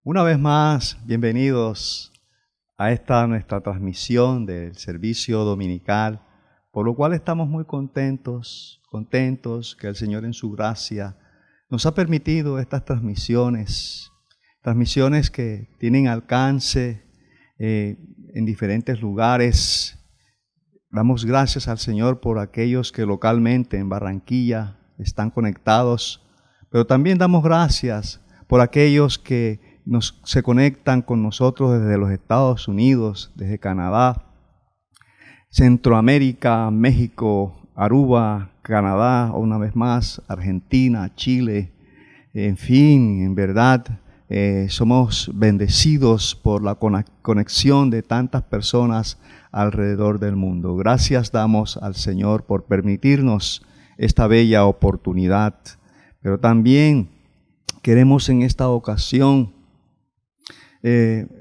Una vez más, bienvenidos a esta nuestra transmisión del servicio dominical, por lo cual estamos muy contentos que el Señor en su gracia nos ha permitido estas transmisiones que tienen alcance en diferentes lugares. Damos gracias al Señor por aquellos que localmente en Barranquilla están conectados, pero también damos gracias por aquellos que se conectan con nosotros desde los Estados Unidos, desde Canadá, Centroamérica, México, Aruba, Canadá, una vez más, Argentina, Chile, en fin, en verdad, somos bendecidos por la conexión de tantas personas alrededor del mundo. Gracias damos al Señor por permitirnos esta bella oportunidad, pero también queremos en esta ocasión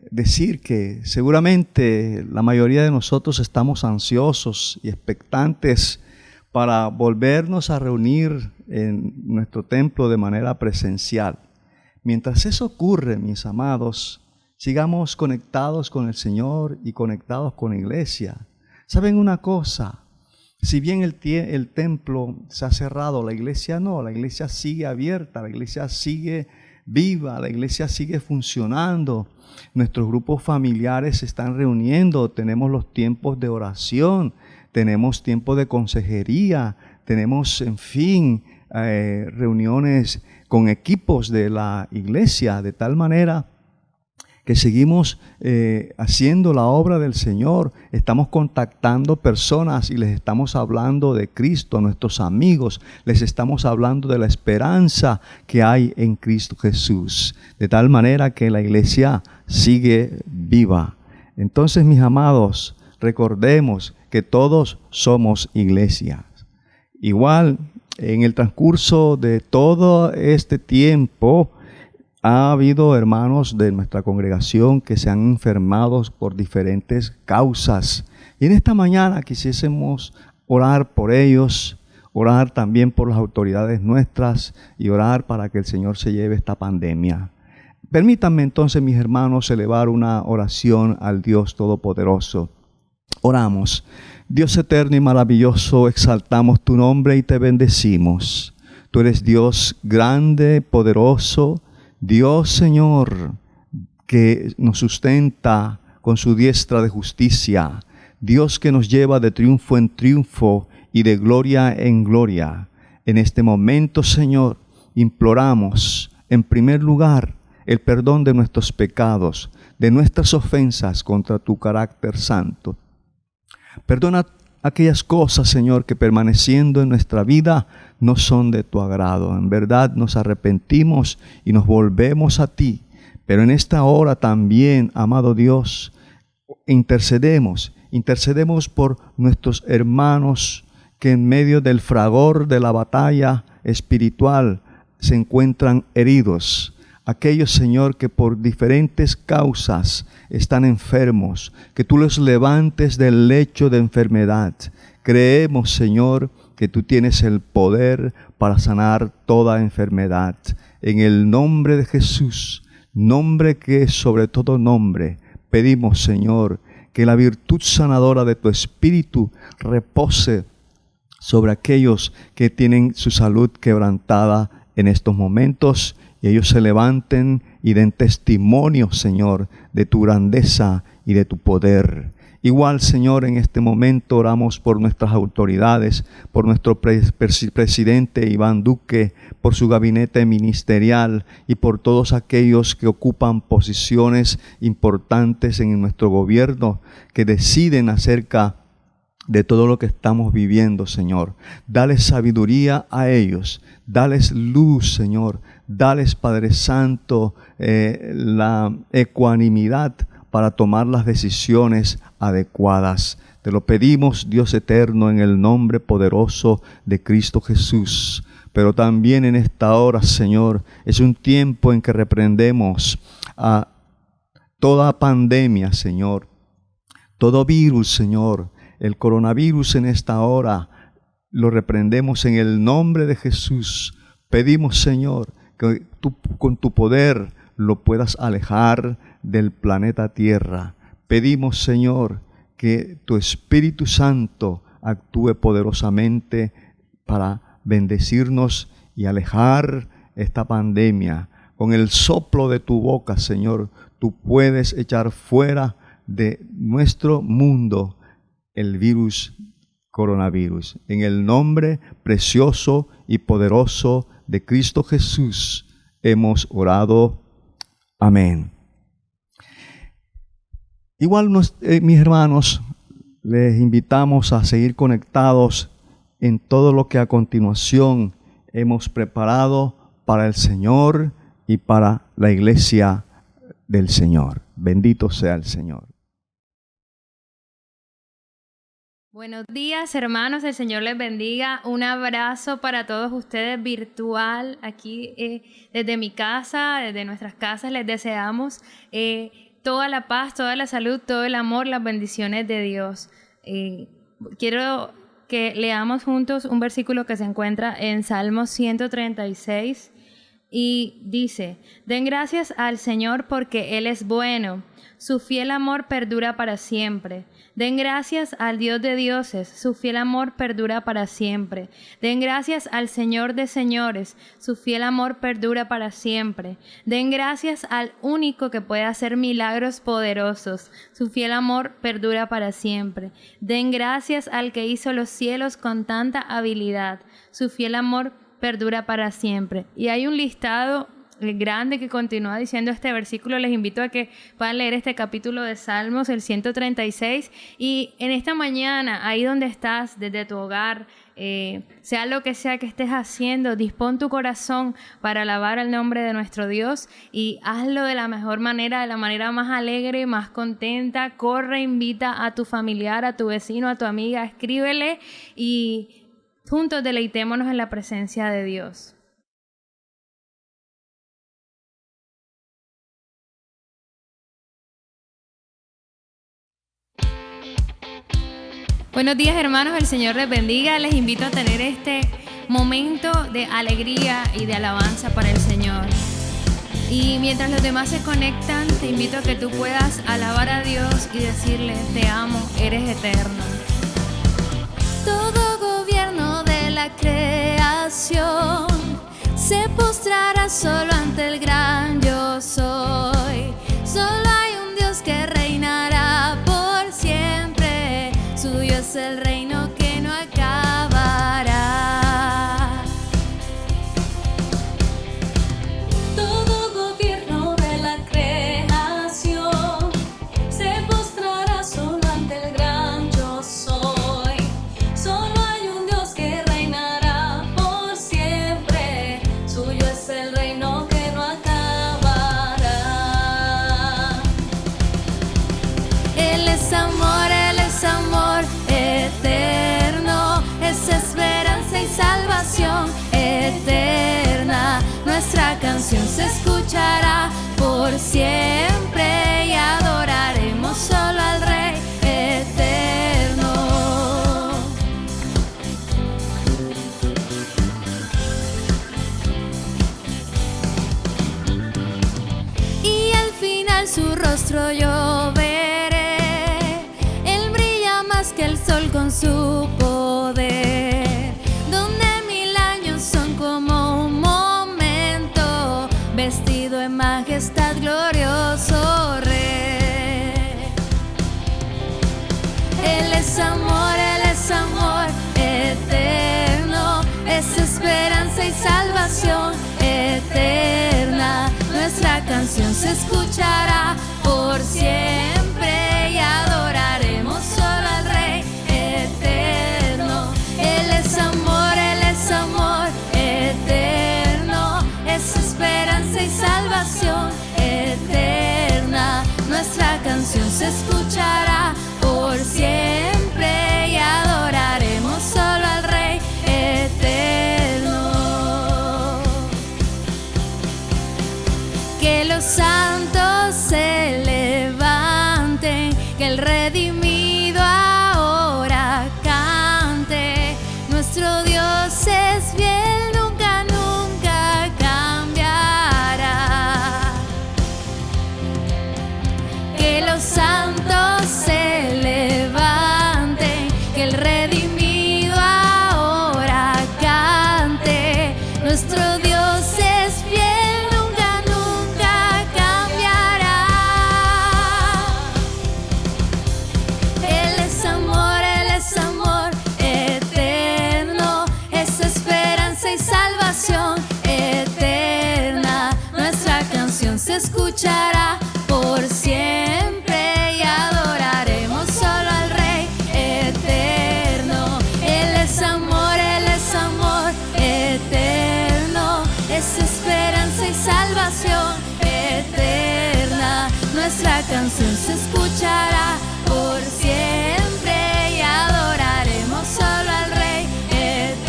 decir que seguramente la mayoría de nosotros estamos ansiosos y expectantes para volvernos a reunir en nuestro templo de manera presencial. Mientras eso ocurre, mis amados, sigamos conectados con el Señor y conectados con la iglesia. ¿Saben una cosa? Si bien el templo se ha cerrado, la iglesia no, la iglesia sigue abierta, la iglesia sigue viva, la iglesia sigue funcionando. Nuestros grupos familiares se están reuniendo, tenemos los tiempos de oración, tenemos tiempos de consejería, tenemos, en fin, reuniones con equipos de la iglesia, de tal manera que seguimos haciendo la obra del Señor. Estamos contactando personas y les estamos hablando de Cristo, a nuestros amigos, les estamos hablando de la esperanza que hay en Cristo Jesús, de tal manera que la iglesia sigue viva. Entonces, mis amados, recordemos que todos somos iglesia. Igual, en el transcurso de todo este tiempo, ha habido hermanos de nuestra congregación que se han enfermado por diferentes causas. Y en esta mañana quisiésemos orar por ellos, orar también por las autoridades nuestras y orar para que el Señor se lleve esta pandemia. Permítanme entonces, mis hermanos, elevar una oración al Dios Todopoderoso. Oramos. Dios eterno y maravilloso, exaltamos tu nombre y te bendecimos. Tú eres Dios grande, poderoso, Dios, Señor, que nos sustenta con su diestra de justicia, Dios que nos lleva de triunfo en triunfo y de gloria en gloria. En este momento, Señor, imploramos, en primer lugar, el perdón de nuestros pecados, de nuestras ofensas contra tu carácter santo. Perdona aquellas cosas, Señor, que permaneciendo en nuestra vida no son de tu agrado. En verdad nos arrepentimos y nos volvemos a ti. Pero en esta hora también, amado Dios, intercedemos por nuestros hermanos que en medio del fragor de la batalla espiritual se encuentran heridos. Aquellos, Señor, que por diferentes causas están enfermos, que tú los levantes del lecho de enfermedad. Creemos, Señor, que tú tienes el poder para sanar toda enfermedad. En el nombre de Jesús, nombre que es sobre todo nombre, pedimos, Señor, que la virtud sanadora de tu Espíritu repose sobre aquellos que tienen su salud quebrantada en estos momentos, y ellos se levanten y den testimonio, Señor, de tu grandeza y de tu poder. Igual, Señor, en este momento oramos por nuestras autoridades, por nuestro presidente Iván Duque, por su gabinete ministerial y por todos aquellos que ocupan posiciones importantes en nuestro gobierno, que deciden acerca de todo lo que estamos viviendo, Señor. Dales sabiduría a ellos, dales luz, Señor, dales, Padre Santo, la ecuanimidad para tomar las decisiones adecuadas. Te lo pedimos, Dios eterno, en el nombre poderoso de Cristo Jesús. Pero también en esta hora, Señor, es un tiempo en que reprendemos a toda pandemia, Señor, todo virus, Señor. El coronavirus en esta hora lo reprendemos en el nombre de Jesús. Pedimos, Señor, que tú con tu poder lo puedas alejar del planeta Tierra. Pedimos, Señor, que tu Espíritu Santo actúe poderosamente para bendecirnos y alejar esta pandemia. Con el soplo de tu boca, Señor, tú puedes echar fuera de nuestro mundo el virus coronavirus. En el nombre precioso y poderoso de Cristo Jesús hemos orado. Amén. Igual, mis hermanos, les invitamos a seguir conectados en todo lo que a continuación hemos preparado para el Señor y para la iglesia del Señor. Bendito sea el Señor. Buenos días, hermanos, el Señor les bendiga. Un abrazo para todos ustedes virtual aquí desde mi casa, desde nuestras casas. Les deseamos toda la paz, toda la salud, todo el amor, las bendiciones de Dios. Quiero que leamos juntos un versículo que se encuentra en Salmos 136 y dice: den gracias al Señor porque Él es bueno, su fiel amor perdura para siempre. Den gracias al Dios de dioses, su fiel amor perdura para siempre. Den gracias al Señor de señores, su fiel amor perdura para siempre. Den gracias al único que puede hacer milagros poderosos, su fiel amor perdura para siempre. Den gracias al que hizo los cielos con tanta habilidad, su fiel amor perdura para siempre. Y hay un listado grande que continúa diciendo este versículo. Les invito a que puedan leer este capítulo de Salmos, el 136, y en esta mañana, ahí donde estás, desde tu hogar, sea lo que sea que estés haciendo, dispón tu corazón para alabar al nombre de nuestro Dios y hazlo de la mejor manera, de la manera más alegre, más contenta. Corre, invita a tu familiar, a tu vecino, a tu amiga, escríbele y juntos deleitémonos en la presencia de Dios. Buenos días, hermanos, el Señor les bendiga. Les invito a tener este momento de alegría y de alabanza para el Señor. Y mientras los demás se conectan, te invito a que tú puedas alabar a Dios y decirle: te amo, eres eterno. Todo gobierno de la creación se postrará solo ante el gran yo soy. Solo hay un Dios que reinará por siempre. Suyo es el reino que no acabará. Todo gobierno de la creación se postrará solo ante el gran yo soy. Solo hay un Dios que reinará por siempre. Suyo es el reino que no acabará. Él es amor eterno, es esperanza y salvación eterna. Nuestra canción se escuchará por siempre y adoraremos solo al Rey eterno. Y al final su rostro yo veré, Él brilla más que el sol con su poder, donde 1000 años son como un momento, vestido en majestad, glorioso Rey. Él es amor eterno, es esperanza y salvación eterna. Nuestra canción se escuchará por siempre y adoraremos solo al Rey eterno. Él es amor eterno, es esperanza y salvación eterna. Nuestra canción se escuchará por siempre y adoraremos solo al Rey eterno. Que los santos se levanten, que el redimido ahora cante. Nuestro Dios es fiel, nunca, nunca cambiará. salvación eterna. Nuestra canción se escuchará por siempre y adoraremos solo al Rey eterno. Él es amor eterno, es esperanza y salvación eterna. Nuestra canción se escuchará por siempre y adoraremos solo al Rey eterno.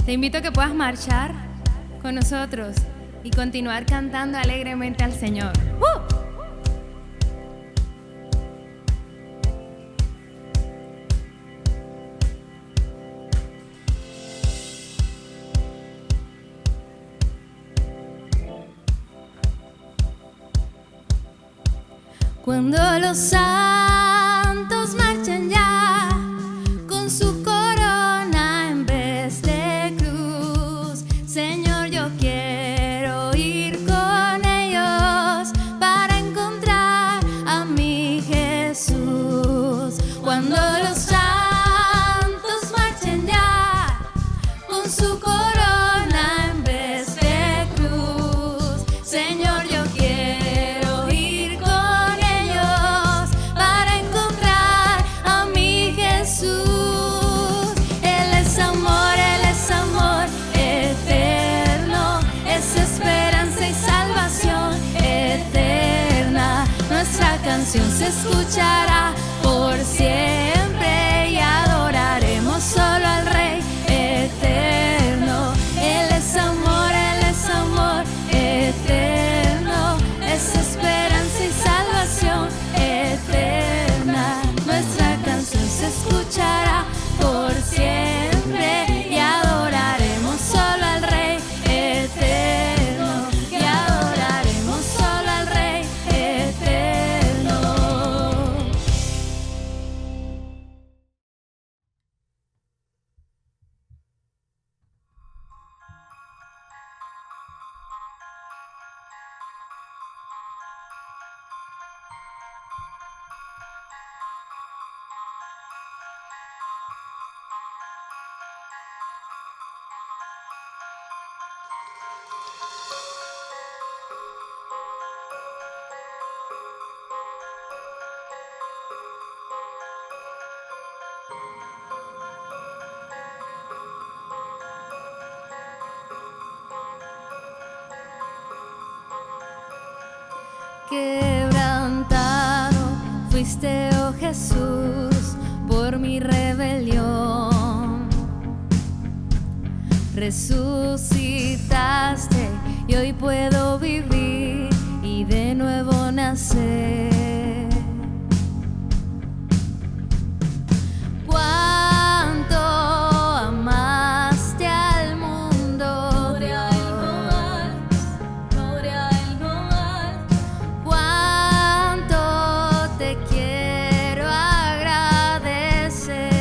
Te invito a que puedas marchar con nosotros y continuar cantando alegremente al Señor. Cuando los santos marchan ya con su corona en vez de cruz, Señor, yo quiero ir con ellos para encontrar a mi Jesús. Cuando los santos marchen ya con su corona en vez de cruz, Señor, yo quiero ir con ellos para encontrar a mi Jesús. Él es amor eterno, es esperanza y salvación eterna. Nuestra canción se escuchará por siempre y adoraremos solo al Rey eterno. Él es amor eterno, es esperanza y salvación eterna. Nuestra canción se escuchará por siempre y adoraremos solo al Rey eterno. Y adoraremos solo al Rey eterno. Quebrantado fuiste, oh Jesús, por mi rebelión. Resucitaste y hoy puedo vivir y de nuevo nacer. Cuánto amaste al mundo, gloria al Noal. Cuánto te quiero agradecer.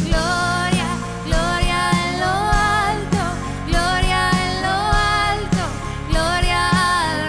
Gloria, gloria en lo alto, gloria en lo alto, gloria al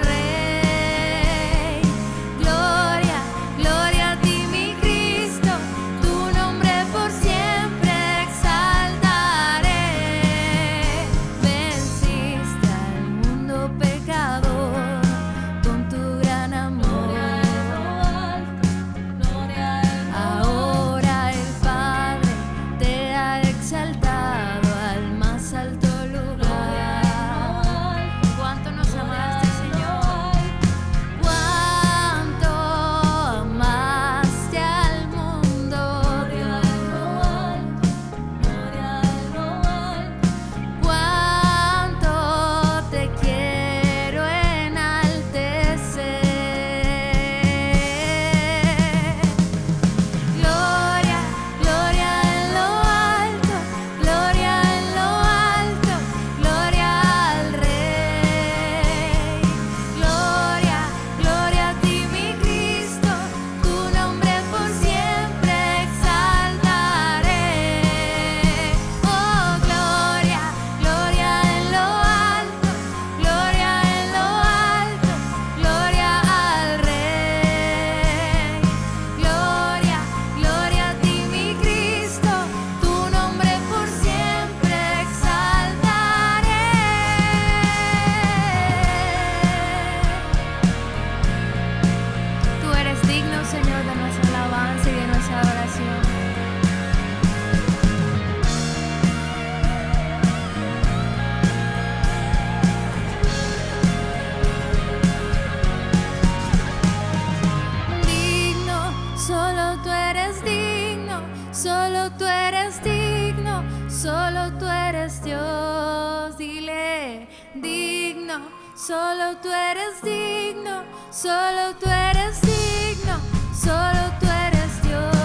solo tú eres digno, solo tú eres Dios. Dile, digno, solo tú eres digno, solo tú eres digno, solo tú eres Dios.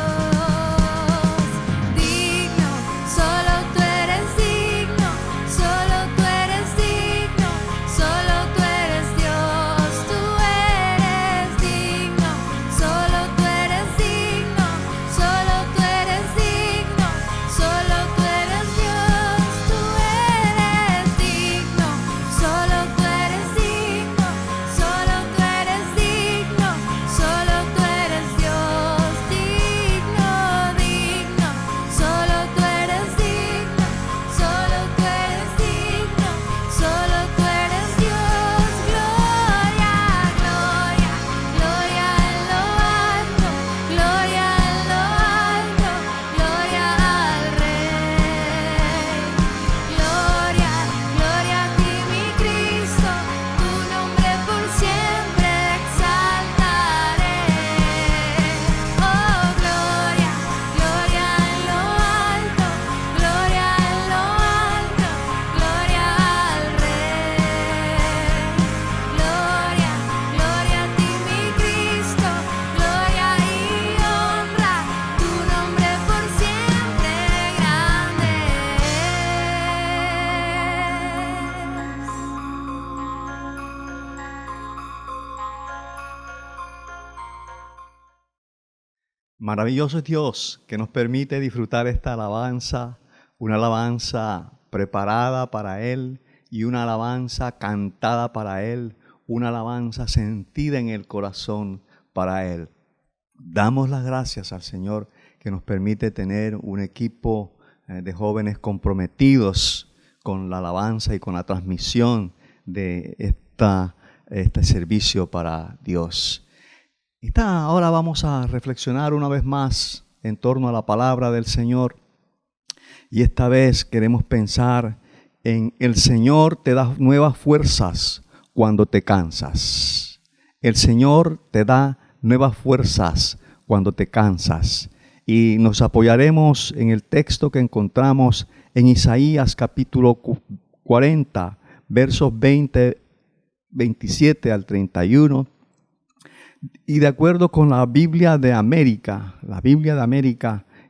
Digno, solo tú eres digno, solo tú eres digno, solo tú eres Dios. Tú eres digno, solo tú eres digno, solo tú eres digno, solo tú eres Dios. Tú eres digno, solo tú eres digno, solo tú eres digno, solo tú eres Dios. Digno, digno, solo tú eres digno, solo tú eres digno, solo tú eres Dios. Gloria, gloria, gloria en lo alto, gloria en lo alto, gloria al Rey. Gloria, gloria a ti, mi Cristo, tu nombre por siempre exaltaré. Oh, gloria, gloria en lo alto, gloria en lo alto, gloria al Rey. Gloria, gloria a ti, mi Cristo, gloria y honra, tu nombre por siempre grande Maravilloso es Dios que nos permite disfrutar esta alabanza, una alabanza preparada para Él y una alabanza cantada para Él, una alabanza sentida en el corazón para Él. Damos las gracias al Señor que nos permite tener un equipo de jóvenes comprometidos con la alabanza y con la transmisión de este servicio para Dios. Ahora vamos a reflexionar una vez más en torno a la palabra del Señor. Y esta vez queremos pensar en el Señor te da nuevas fuerzas cuando te cansas. El Señor te da nuevas fuerzas cuando te cansas. Y nos apoyaremos en el texto que encontramos en Isaías capítulo 40, versos 27 al 31. Y de acuerdo con la Biblia de América,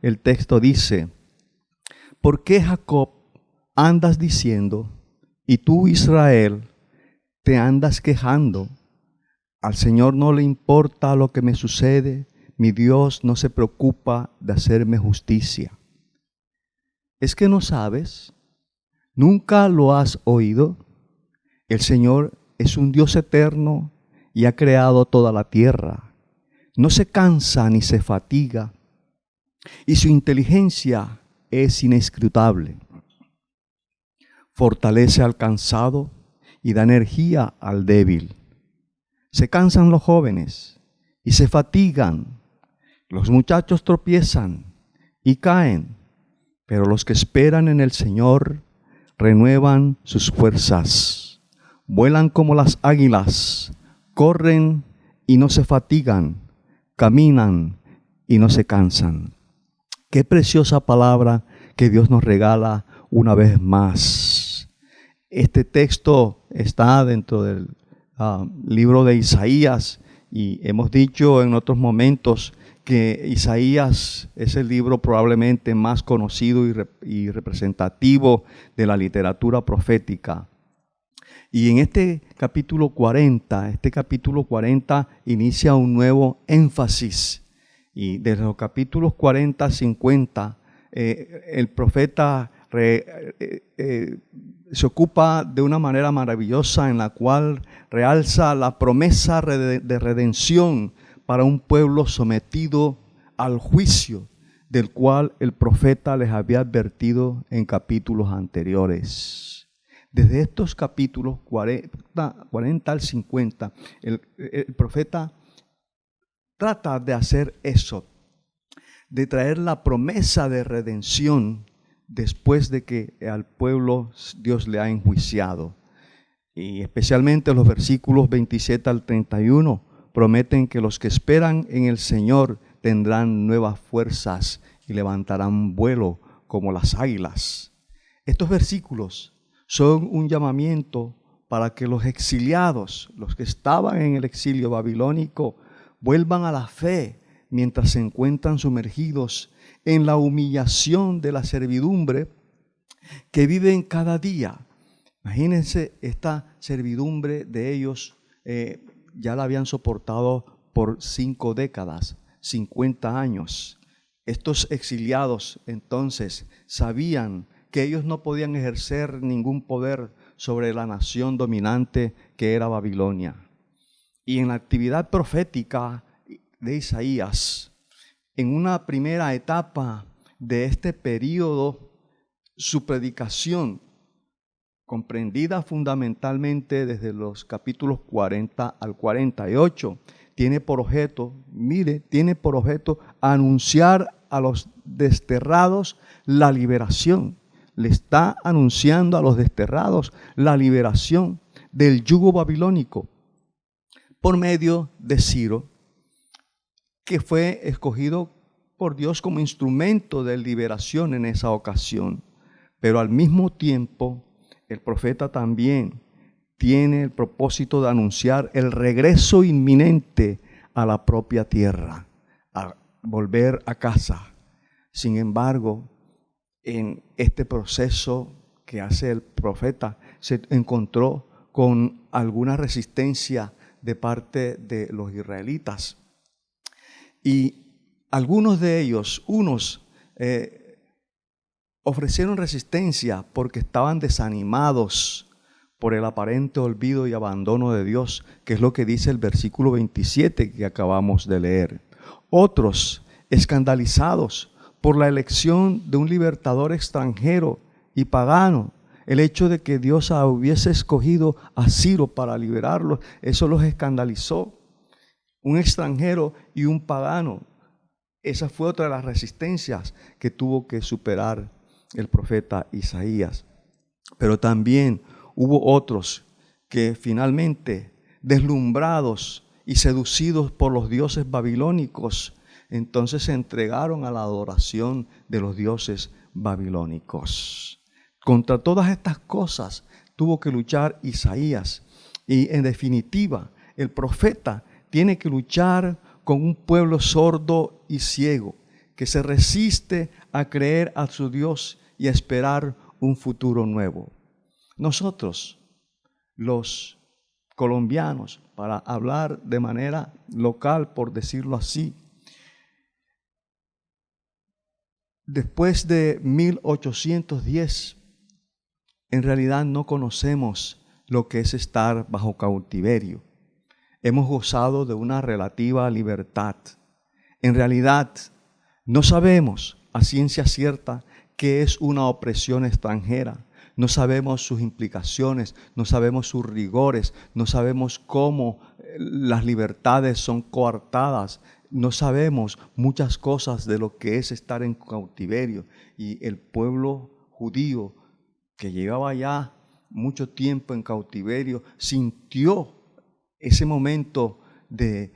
el texto dice: ¿por qué, Jacob, andas diciendo, y tú, Israel, te andas quejando? Al Señor no le importa lo que me sucede, mi Dios no se preocupa de hacerme justicia. ¿Es que no sabes? ¿Nunca lo has oído? El Señor es un Dios eterno y ha creado toda la tierra. No se cansa ni se fatiga, y su inteligencia es inescrutable. Fortalece al cansado y da energía al débil. Se cansan los jóvenes y se fatigan. Los muchachos tropiezan y caen, pero los que esperan en el Señor renuevan sus fuerzas. Vuelan como las águilas, corren y no se fatigan, caminan y no se cansan. Qué preciosa palabra que Dios nos regala una vez más. Este texto está dentro del libro de Isaías, y hemos dicho en otros momentos que Isaías es el libro probablemente más conocido y representativo de la literatura profética. Y en este capítulo 40 inicia un nuevo énfasis. Y desde los capítulos 40 al 50, el profeta se ocupa de una manera maravillosa en la cual realza la promesa de redención para un pueblo sometido al juicio, del cual el profeta les había advertido en capítulos anteriores. Desde estos capítulos 40 al 50, el profeta trata de hacer eso, de traer la promesa de redención después de que al pueblo Dios le ha enjuiciado. Y especialmente los versículos 27 al 31 prometen que los que esperan en el Señor tendrán nuevas fuerzas y levantarán vuelo como las águilas. Estos versículos son un llamamiento para que los exiliados, los que estaban en el exilio babilónico, vuelvan a la fe mientras se encuentran sumergidos en la humillación de la servidumbre que viven cada día. Imagínense esta servidumbre de ellos, ya la habían soportado por 5 décadas, 50 años. Estos exiliados entonces sabían que ellos no podían ejercer ningún poder sobre la nación dominante que era Babilonia. Y en la actividad profética de Isaías, en una primera etapa de este periodo, su predicación, comprendida fundamentalmente desde los capítulos 40 al 48, tiene por objeto anunciar a los desterrados la liberación. Le está anunciando a los desterrados la liberación del yugo babilónico por medio de Ciro, que fue escogido por Dios como instrumento de liberación en esa ocasión. Pero al mismo tiempo, el profeta también tiene el propósito de anunciar el regreso inminente a la propia tierra, a volver a casa. Sin embargo, en este proceso que hace el profeta, se encontró con alguna resistencia de parte de los israelitas. Y algunos de ellos, ofrecieron resistencia porque estaban desanimados por el aparente olvido y abandono de Dios, que es lo que dice el versículo 27 que acabamos de leer. Otros, escandalizados por la elección de un libertador extranjero y pagano, el hecho de que Dios hubiese escogido a Ciro para liberarlos, eso los escandalizó. Un extranjero y un pagano. Esa fue otra de las resistencias que tuvo que superar el profeta Isaías. Pero también hubo otros que finalmente, deslumbrados y seducidos por los dioses babilónicos, entonces se entregaron a la adoración de los dioses babilónicos. Contra todas estas cosas tuvo que luchar Isaías. Y en definitiva, el profeta tiene que luchar con un pueblo sordo y ciego que se resiste a creer a su Dios y a esperar un futuro nuevo. Nosotros, los colombianos, para hablar de manera local, por decirlo así, después de 1810, en realidad no conocemos lo que es estar bajo cautiverio. Hemos gozado de una relativa libertad. En realidad, no sabemos a ciencia cierta qué es una opresión extranjera. No sabemos sus implicaciones, no sabemos sus rigores, no sabemos cómo las libertades son coartadas. No sabemos muchas cosas de lo que es estar en cautiverio. Y el pueblo judío que llevaba ya mucho tiempo en cautiverio sintió ese momento de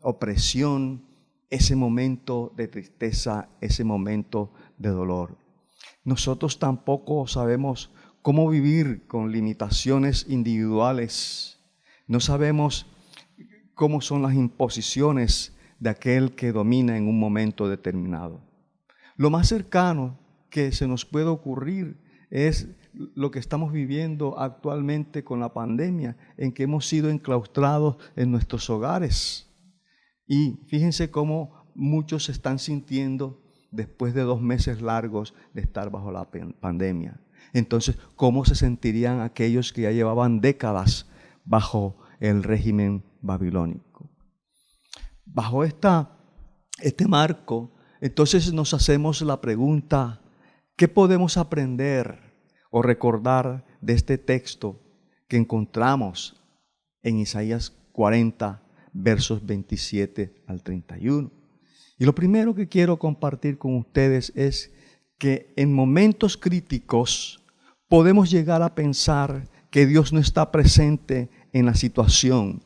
opresión, ese momento de tristeza, ese momento de dolor. Nosotros tampoco sabemos cómo vivir con limitaciones individuales. No sabemos cómo son las imposiciones de aquel que domina en un momento determinado. Lo más cercano que se nos puede ocurrir es lo que estamos viviendo actualmente con la pandemia, en que hemos sido enclaustrados en nuestros hogares. Y fíjense cómo muchos se están sintiendo después de 2 meses largos de estar bajo la pandemia. Entonces, ¿cómo se sentirían aquellos que ya llevaban décadas bajo el régimen babilónico? Bajo este marco, entonces nos hacemos la pregunta, ¿qué podemos aprender o recordar de este texto que encontramos en Isaías 40, versos 27 al 31? Y lo primero que quiero compartir con ustedes es que en momentos críticos podemos llegar a pensar que Dios no está presente en la situación,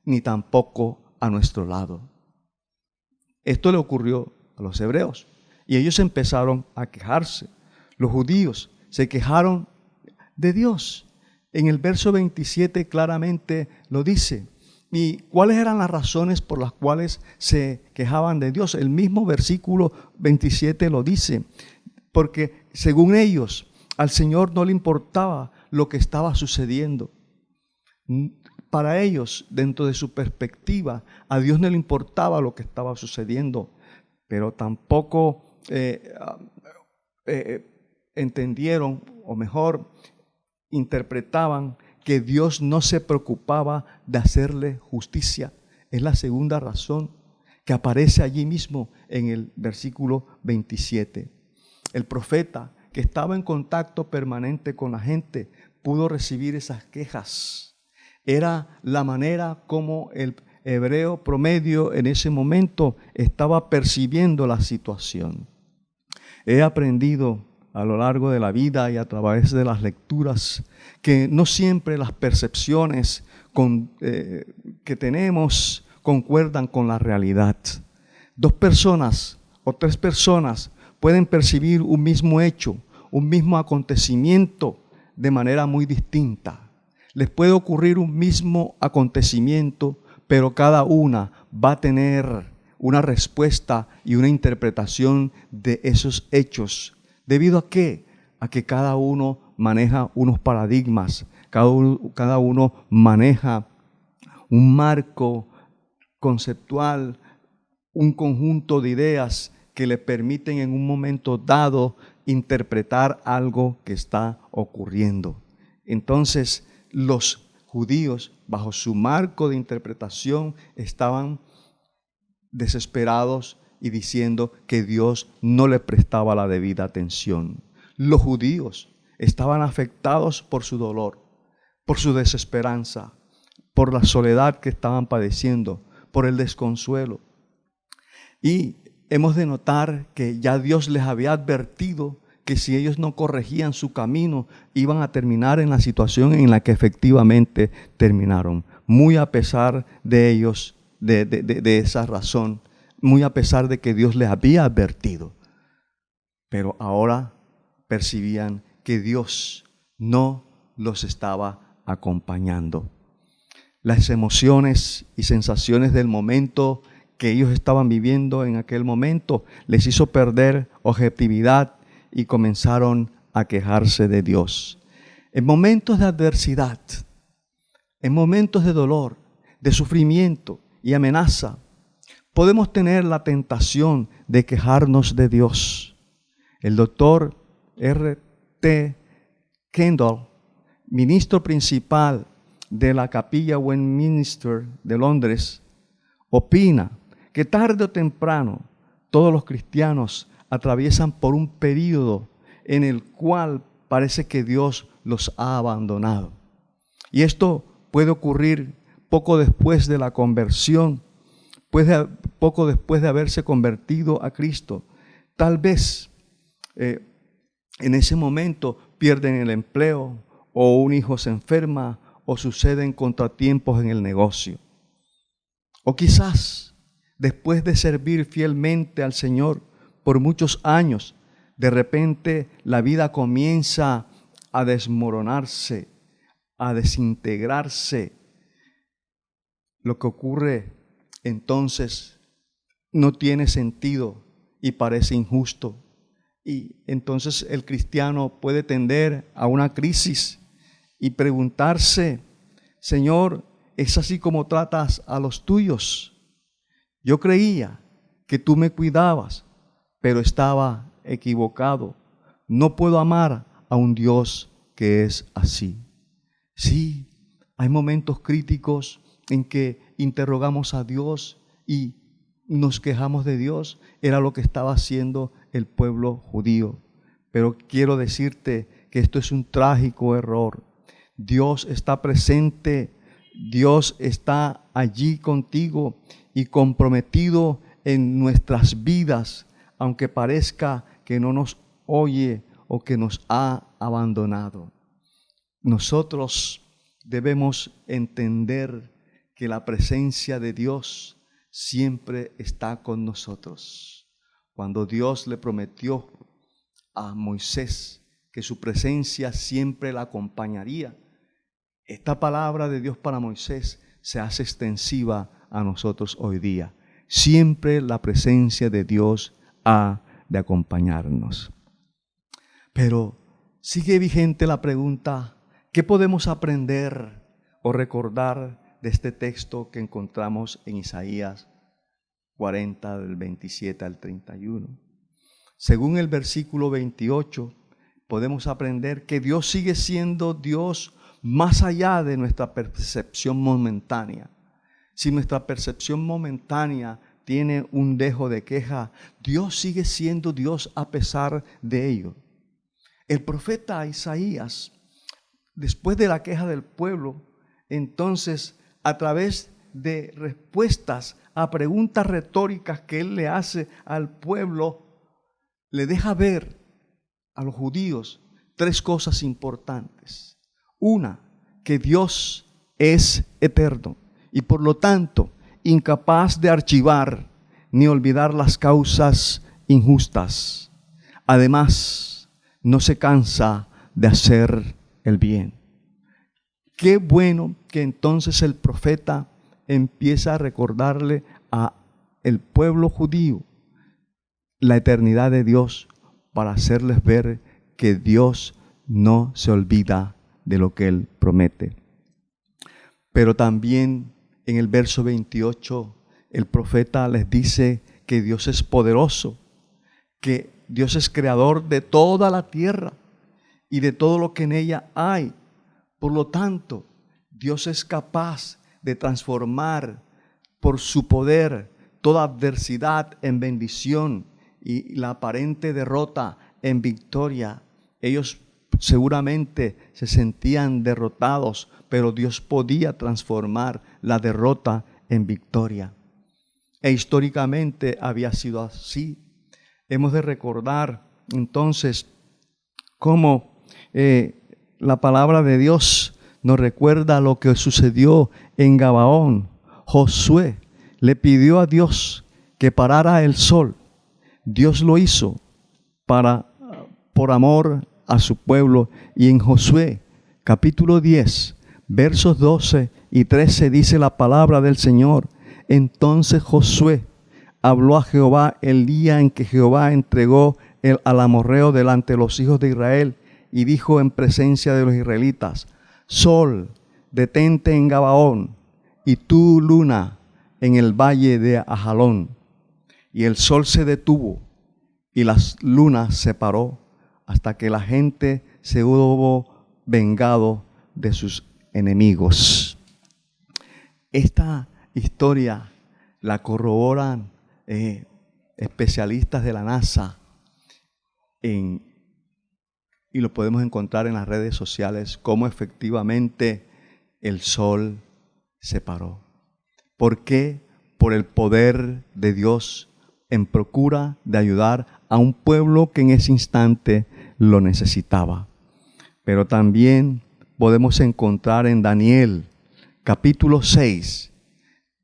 ni tampoco a nuestro lado. Esto le ocurrió a los hebreos. Y ellos empezaron a quejarse. Los judíos se quejaron de Dios. En el verso 27 claramente lo dice. ¿Y cuáles eran las razones por las cuales se quejaban de Dios? El mismo versículo 27 lo dice. Porque según ellos, al Señor no le importaba lo que estaba sucediendo. Para ellos, dentro de su perspectiva, a Dios no le importaba lo que estaba sucediendo, pero tampoco entendieron, o mejor, interpretaban que Dios no se preocupaba de hacerle justicia. Es la segunda razón que aparece allí mismo en el versículo 27. El profeta, que estaba en contacto permanente con la gente, pudo recibir esas quejas. Era la manera como el hebreo promedio en ese momento estaba percibiendo la situación. He aprendido a lo largo de la vida y a través de las lecturas que no siempre las percepciones que tenemos concuerdan con la realidad. 2 personas o 3 personas pueden percibir un mismo hecho, un mismo acontecimiento de manera muy distinta. Les puede ocurrir un mismo acontecimiento, pero cada una va a tener una respuesta y una interpretación de esos hechos. ¿Debido a qué? A que cada uno maneja unos paradigmas, cada uno maneja un marco conceptual, un conjunto de ideas que le permiten en un momento dado interpretar algo que está ocurriendo. Entonces, los judíos, bajo su marco de interpretación, estaban desesperados y diciendo que Dios no le prestaba la debida atención. Los judíos estaban afectados por su dolor, por su desesperanza, por la soledad que estaban padeciendo, por el desconsuelo. Y hemos de notar que ya Dios les había advertido que si ellos no corregían su camino, iban a terminar en la situación en la que efectivamente terminaron. Muy a pesar de ellos, de esa razón, muy a pesar de que Dios les había advertido. Pero ahora percibían que Dios no los estaba acompañando. Las emociones y sensaciones del momento que ellos estaban viviendo en aquel momento les hizo perder objetividad y comenzaron a quejarse de Dios. En momentos de adversidad, en momentos de dolor, de sufrimiento y amenaza, podemos tener la tentación de quejarnos de Dios. El doctor R.T. Kendall, ministro principal de la Capilla Westminster de Londres, opina que tarde o temprano todos los cristianos atraviesan por un periodo en el cual parece que Dios los ha abandonado. Y esto puede ocurrir poco después de la conversión, poco después de haberse convertido a Cristo. Tal vez en ese momento pierden el empleo, o un hijo se enferma, o suceden contratiempos en el negocio. O quizás después de servir fielmente al Señor por muchos años, de repente la vida comienza a desmoronarse, a desintegrarse. Lo que ocurre entonces no tiene sentido y parece injusto. Y entonces el cristiano puede tender a una crisis y preguntarse: Señor, ¿es así como tratas a los tuyos? Yo creía que tú me cuidabas, pero estaba equivocado. No puedo amar a un Dios que es así. Sí, hay momentos críticos en que interrogamos a Dios y nos quejamos de Dios. Era lo que estaba haciendo el pueblo judío. Pero quiero decirte que esto es un trágico error. Dios está presente, Dios está allí contigo y comprometido en nuestras vidas, aunque parezca que no nos oye o que nos ha abandonado. Nosotros debemos entender que la presencia de Dios siempre está con nosotros. cuando Dios le prometió a Moisés que su presencia siempre la acompañaría. Esta palabra de Dios para Moisés se hace extensiva a nosotros hoy día. Siempre la presencia de Dios ha de acompañarnos. Pero sigue vigente la pregunta, ¿qué podemos aprender o recordar de este texto que encontramos en Isaías 40, del 27 al 31? Según el versículo 28, podemos aprender que Dios sigue siendo Dios más allá de nuestra percepción momentánea. Si nuestra percepción momentánea tiene un dejo de queja, Dios sigue siendo Dios a pesar de ello. El profeta Isaías, después de la queja del pueblo, entonces a través de respuestas a preguntas retóricas que él le hace al pueblo, le deja ver a los judíos tres cosas importantes. Una, que Dios es eterno y por lo tanto incapaz de archivar ni olvidar las causas injustas. Además, no se cansa de hacer el bien. Qué bueno que entonces el profeta empieza a recordarle a el pueblo judío la eternidad de Dios para hacerles ver que Dios no se olvida de lo que Él promete. Pero también en el verso 28 el profeta les dice que Dios es poderoso, que Dios es creador de toda la tierra y de todo lo que en ella hay. Por lo tanto, Dios es capaz de transformar por su poder toda adversidad en bendición y la aparente derrota en victoria. Ellos seguramente se sentían derrotados, pero Dios podía transformar la derrota en victoria. E históricamente había sido así. Hemos de recordar entonces cómo la palabra de Dios nos recuerda lo que sucedió en Gabaón. Josué le pidió a Dios que parara el sol. Dios lo hizo por amor a su pueblo. Y en Josué capítulo 10, versos 12 y 13 dice la palabra del Señor. Entonces Josué habló a Jehová el día en que Jehová entregó al amorreo delante de los hijos de Israel y dijo en presencia de los israelitas: Sol, detente en Gabaón, y tú, luna, en el valle de Ajalón. Y el sol se detuvo y la luna se paró hasta que la gente se hubo vengado de sus enemigos. Esta historia la corroboran especialistas de la NASA y lo podemos encontrar en las redes sociales, cómo efectivamente el sol se paró. ¿Por qué? Por el poder de Dios en procura de ayudar a un pueblo que en ese instante lo necesitaba. Pero también podemos encontrar en Daniel capítulo 6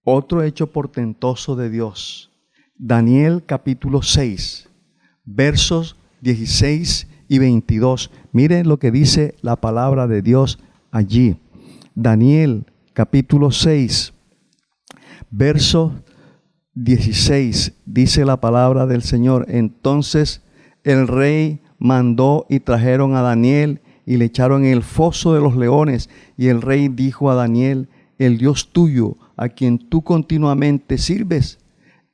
otro hecho portentoso de Dios. Daniel capítulo 6, versos 16 y 22. Miren lo que dice la palabra de Dios allí. Daniel capítulo 6, verso 16, dice la palabra del Señor. Entonces el rey mandó y trajeron a Daniel y le echaron en el foso de los leones. Y el rey dijo a Daniel: el Dios tuyo, a quien tú continuamente sirves,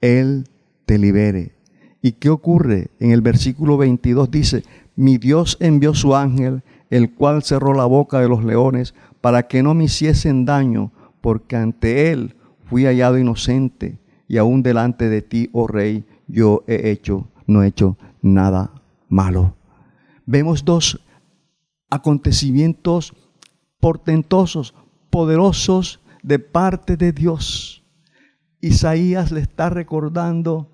Él te libere. ¿Y qué ocurre? En el versículo 22 dice: mi Dios envió su ángel, el cual cerró la boca de los leones, para que no me hiciesen daño, porque ante Él fui hallado inocente, y aún delante de ti, oh rey, no he hecho nada malo. Vemos dos acontecimientos portentosos, poderosos de parte de Dios. Isaías le está recordando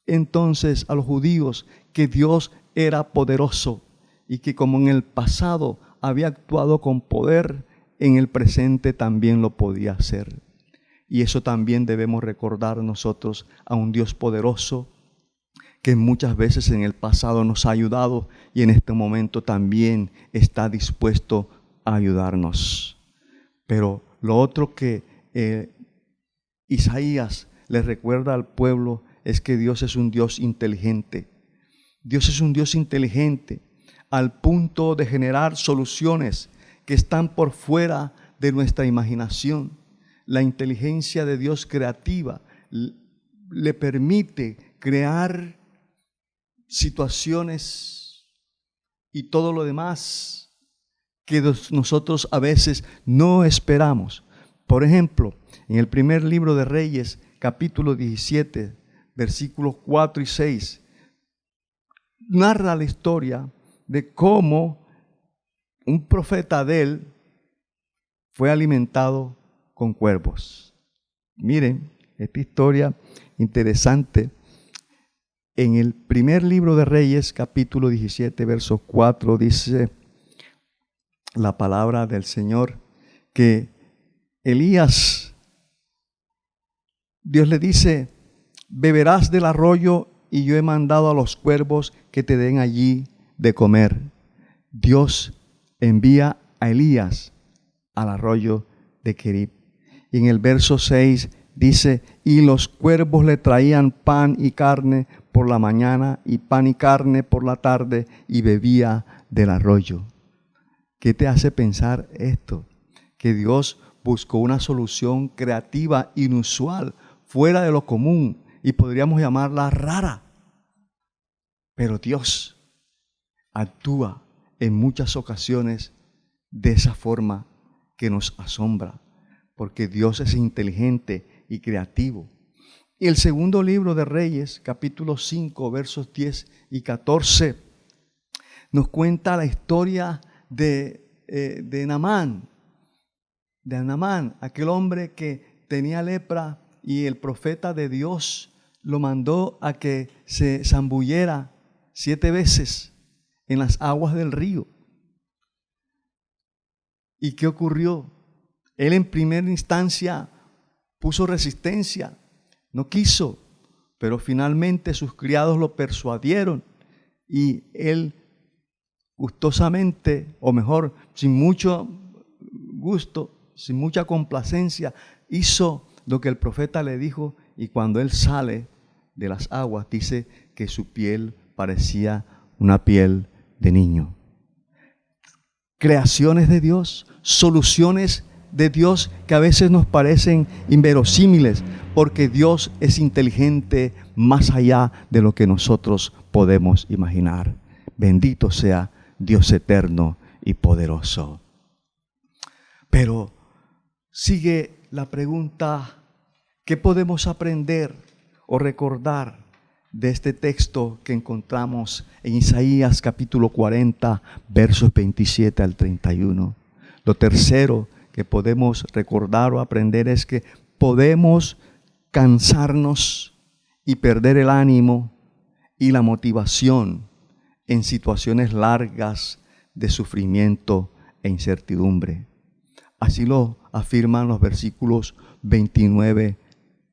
entonces a los judíos que Dios era poderoso y que como en el pasado había actuado con poder, en el presente también lo podía hacer. Y eso también debemos recordar nosotros, a un Dios poderoso que muchas veces en el pasado nos ha ayudado y en este momento también está dispuesto a ayudarnos. Pero lo otro que Isaías le recuerda al pueblo es que Dios es un Dios inteligente. Dios es un Dios inteligente al punto de generar soluciones que están por fuera de nuestra imaginación. La inteligencia de Dios creativa le permite crear situaciones y todo lo demás que nosotros a veces no esperamos. Por ejemplo, en el primer libro de Reyes, capítulo 17, versículos 4 y 6, narra la historia de cómo un profeta de él fue alimentado con cuervos. Miren, esta historia interesante. En el primer libro de Reyes, capítulo 17, verso 4, dice la palabra del Señor que Elías, Dios le dice: beberás del arroyo y yo he mandado a los cuervos que te den allí de comer. Dios envía a Elías al arroyo de Querib. Y en el verso 6 dice: y los cuervos le traían pan y carne por la mañana y pan y carne por la tarde, y bebía del arroyo. ¿Qué te hace pensar esto? Que Dios buscó una solución creativa, inusual, fuera de lo común, y podríamos llamarla rara. Pero Dios actúa en muchas ocasiones de esa forma que nos asombra, porque Dios es inteligente y creativo. Y el segundo libro de Reyes, capítulo 5, versos 10 y 14, nos cuenta la historia de Naamán. De Naamán, aquel hombre que tenía lepra y el profeta de Dios lo mandó a que se zambullera 7 veces en las aguas del río. ¿Y qué ocurrió? Él en primera instancia puso resistencia, no quiso, pero finalmente sus criados lo persuadieron y él gustosamente, o mejor, sin mucho gusto, sin mucha complacencia, hizo lo que el profeta le dijo, y cuando él sale de las aguas dice que su piel parecía una piel de niño. Creaciones de Dios, soluciones de Dios que a veces nos parecen inverosímiles, porque Dios es inteligente más allá de lo que nosotros podemos imaginar. Bendito sea Dios eterno y poderoso. Pero sigue la pregunta: ¿qué podemos aprender o recordar de este texto que encontramos en Isaías capítulo 40, versos 27 al 31? Lo tercero que podemos recordar o aprender es que podemos cansarnos y perder el ánimo y la motivación en situaciones largas de sufrimiento e incertidumbre. Así lo afirman los versículos 29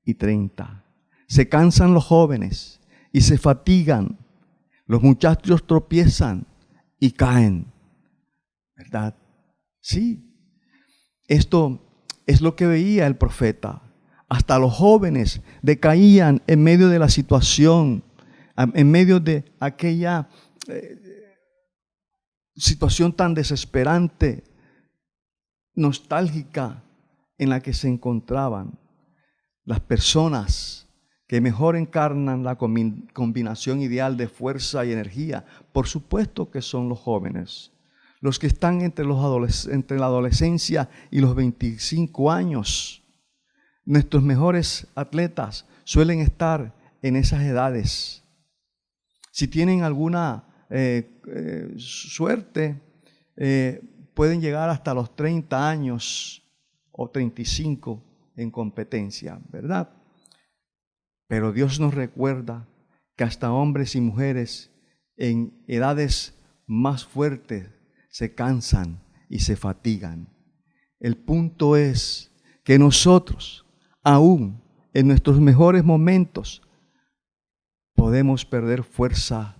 y 30. Se cansan los jóvenes y se fatigan, los muchachos tropiezan y caen. ¿Verdad? Sí. Esto es lo que veía el profeta. Hasta los jóvenes decaían en medio de la situación, en medio de aquella situación tan desesperante, nostálgica en la que se encontraban. Las personas que mejor encarnan la combinación ideal de fuerza y energía, por supuesto que son los jóvenes. Los que están entre la adolescencia y los 25 años. Nuestros mejores atletas suelen estar en esas edades. Si tienen alguna suerte, pueden llegar hasta los 30 años o 35 en competencia, ¿verdad? Pero Dios nos recuerda que hasta hombres y mujeres en edades más fuertes se cansan y se fatigan. El punto es que nosotros, aún en nuestros mejores momentos, podemos perder fuerza.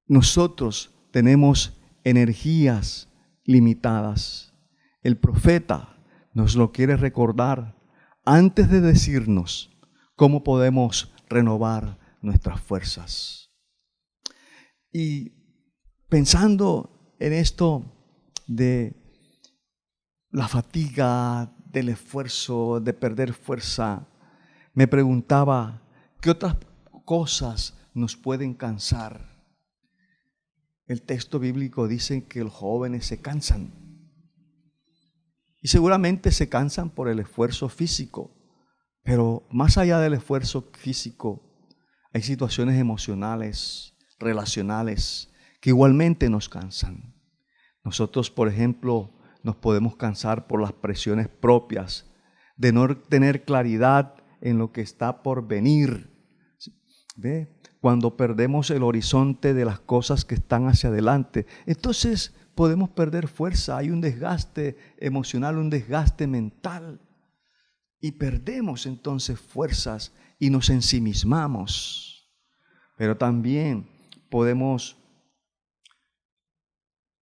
Nosotros tenemos energías limitadas. El profeta nos lo quiere recordar antes de decirnos cómo podemos renovar nuestras fuerzas. Y pensando en esto de la fatiga, del esfuerzo, de perder fuerza, me preguntaba, ¿qué otras cosas nos pueden cansar? El texto bíblico dice que los jóvenes se cansan. Y seguramente se cansan por el esfuerzo físico. Pero más allá del esfuerzo físico, hay situaciones emocionales, relacionales, que igualmente nos cansan. Nosotros, por ejemplo, nos podemos cansar por las presiones propias, de no tener claridad en lo que está por venir. ¿Ve? Cuando perdemos el horizonte de las cosas que están hacia adelante, entonces podemos perder fuerza. Hay un desgaste emocional, un desgaste mental. Y perdemos entonces fuerzas y nos ensimismamos. Pero también podemos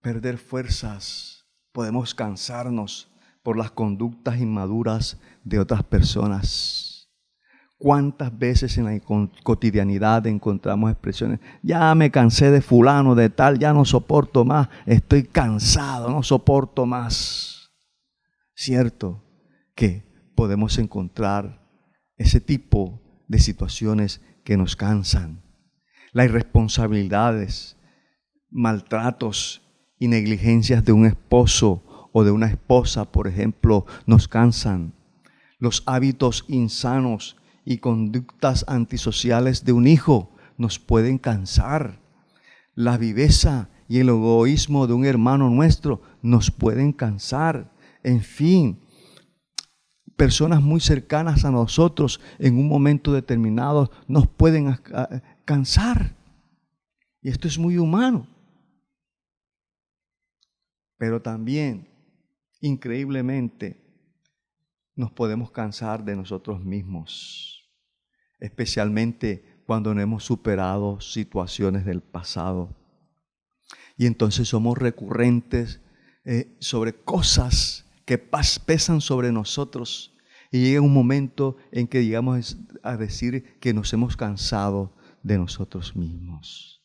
perder fuerzas, podemos cansarnos por las conductas inmaduras de otras personas. ¿Cuántas veces en la cotidianidad encontramos expresiones? Ya me cansé de fulano, de tal, ya no soporto más, estoy cansado, no soporto más. ¿Cierto que podemos encontrar ese tipo de situaciones que nos cansan? Las irresponsabilidades, maltratos y negligencias de un esposo o de una esposa, por ejemplo, nos cansan. Los hábitos insanos y conductas antisociales de un hijo nos pueden cansar. La viveza y el egoísmo de un hermano nuestro nos pueden cansar. En fin, personas muy cercanas a nosotros en un momento determinado nos pueden cansar. Y esto es muy humano. Pero también, increíblemente, nos podemos cansar de nosotros mismos, especialmente cuando no hemos superado situaciones del pasado. Y entonces somos recurrentes sobre cosas que pesan sobre nosotros. Y llega un momento en que llegamos a decir que nos hemos cansado de nosotros mismos.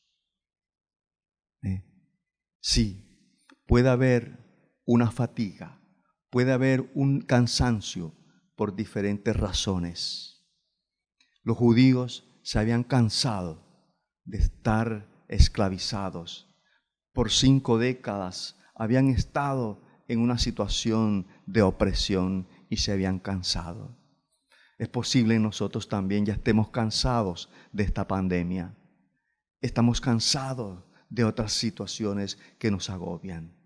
Sí, puede haber una fatiga, puede haber un cansancio por diferentes razones. Los judíos se habían cansado de estar esclavizados. Por 5 décadas habían estado en una situación de opresión y se habían cansado. Es posible que nosotros también ya estemos cansados de esta pandemia. Estamos cansados de otras situaciones que nos agobian.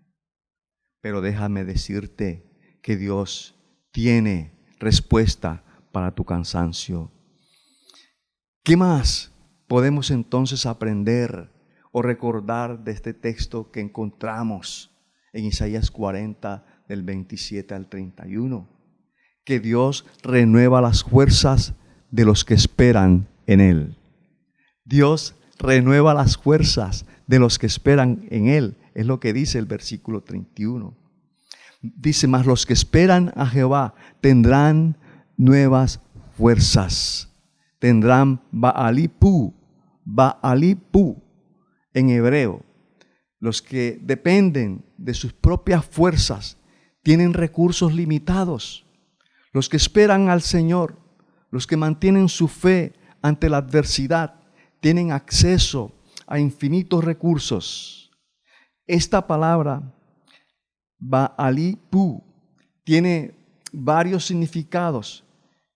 Pero déjame decirte que Dios tiene respuesta para tu cansancio. ¿Qué más podemos entonces aprender o recordar de este texto que encontramos en Isaías 40, del 27 al 31? Que Dios renueva las fuerzas de los que esperan en Él. Dios renueva las fuerzas de los que esperan en Él. Es lo que dice el versículo 31. Dice, mas los que esperan a Jehová tendrán nuevas fuerzas. Tendrán Ba'alipu en hebreo. Los que dependen de sus propias fuerzas tienen recursos limitados. Los que esperan al Señor, los que mantienen su fe ante la adversidad, tienen acceso a infinitos recursos. Esta palabra, Ba'alipu, tiene varios significados,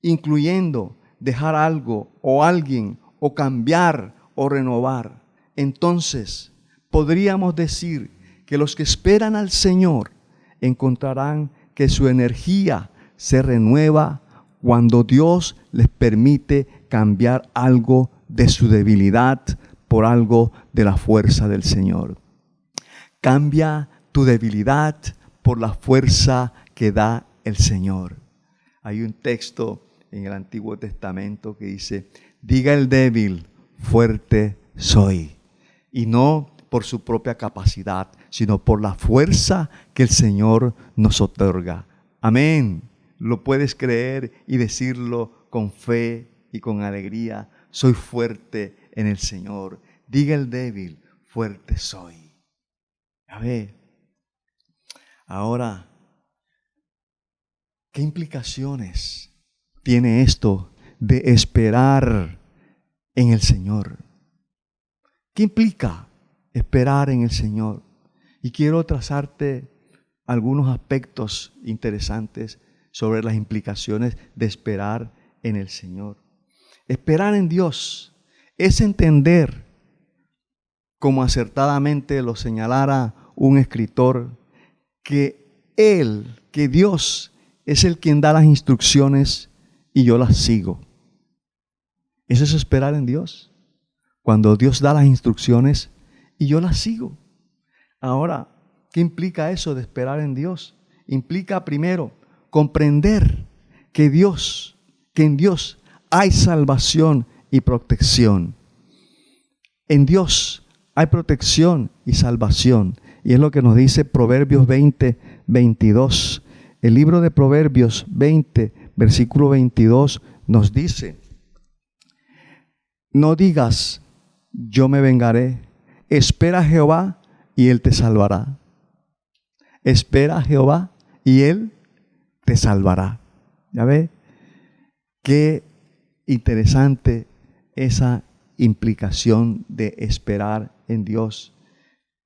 incluyendo dejar algo o alguien, o cambiar o renovar. Entonces, podríamos decir que los que esperan al Señor encontrarán que su energía se renueva cuando Dios les permite cambiar algo de su debilidad por algo de la fuerza del Señor. Cambia tu debilidad por la fuerza que da el Señor. Hay un texto en el Antiguo Testamento que dice, diga el débil, fuerte soy. Y no por su propia capacidad, sino por la fuerza que el Señor nos otorga. Amén. Lo puedes creer y decirlo con fe y con alegría. Soy fuerte en el Señor. Diga el débil, fuerte soy. A ver, ahora, ¿qué implicaciones tiene esto de esperar en el Señor? ¿Qué implica esperar en el Señor? Y quiero trazarte algunos aspectos interesantes sobre las implicaciones de esperar en el Señor. Esperar en Dios es entender, como acertadamente lo señalara un escritor, que Dios es el quien da las instrucciones y yo las sigo. Eso es esperar en Dios. Cuando Dios da las instrucciones y yo las sigo. Ahora, ¿qué implica eso de esperar en Dios? Implica primero comprender que en Dios hay salvación y protección. En Dios hay protección y salvación. Y es lo que nos dice Proverbios 20, 22. El libro de Proverbios 20, versículo 22 nos dice: no digas, yo me vengaré. Espera a Jehová y Él te salvará. Espera a Jehová y Él te salvará. ¿Ya ve? Qué interesante esa implicación de esperar en Dios.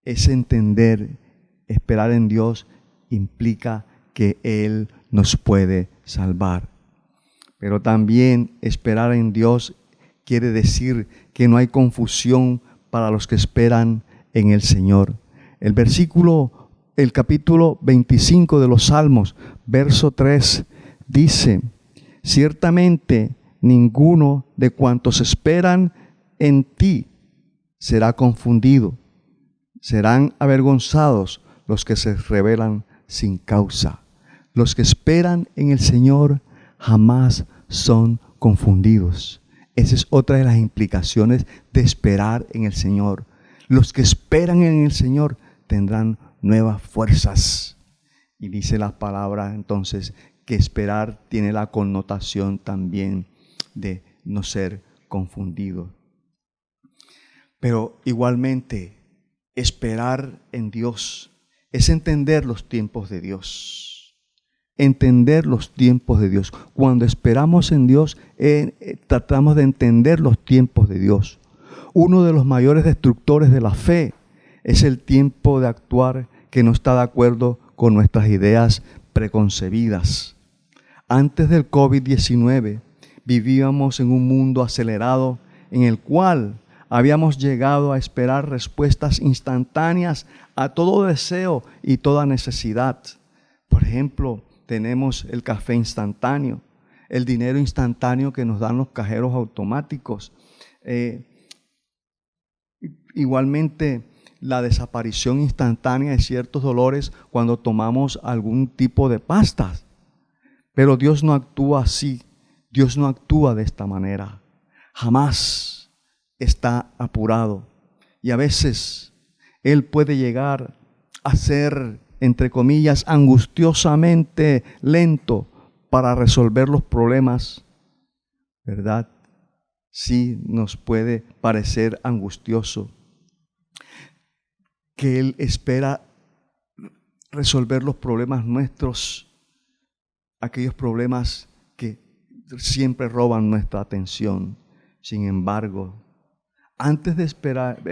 Es entender, esperar en Dios implica que Él nos puede salvar. Pero también esperar en Dios quiere decir que no hay confusión para los que esperan en el Señor. El capítulo 25 de los Salmos, verso 3, dice: ciertamente ninguno de cuantos esperan en ti será confundido. Serán avergonzados los que se rebelan sin causa. Los que esperan en el Señor jamás son confundidos. Esa es otra de las implicaciones de esperar en el Señor. Los que esperan en el Señor tendrán nuevas fuerzas. Y dice la palabra entonces que esperar tiene la connotación también de no ser confundido. Pero igualmente, esperar en Dios es entender los tiempos de Dios. Entender los tiempos de Dios. Cuando esperamos en Dios, tratamos de entender los tiempos de Dios. Uno de los mayores destructores de la fe es el tiempo de actuar que no está de acuerdo con nuestras ideas preconcebidas. Antes del COVID-19, vivíamos en un mundo acelerado en el cual habíamos llegado a esperar respuestas instantáneas a todo deseo y toda necesidad. Por ejemplo, tenemos el café instantáneo, el dinero instantáneo que nos dan los cajeros automáticos. Igualmente, la desaparición instantánea de ciertos dolores cuando tomamos algún tipo de pastas. Pero Dios no actúa así. Dios no actúa de esta manera. Jamás está apurado. Y a veces Él puede llegar a ser, entre comillas, angustiosamente lento para resolver los problemas, ¿verdad? Sí, nos puede parecer angustioso que Él espera resolver los problemas nuestros, aquellos problemas que siempre roban nuestra atención. Sin embargo, antes de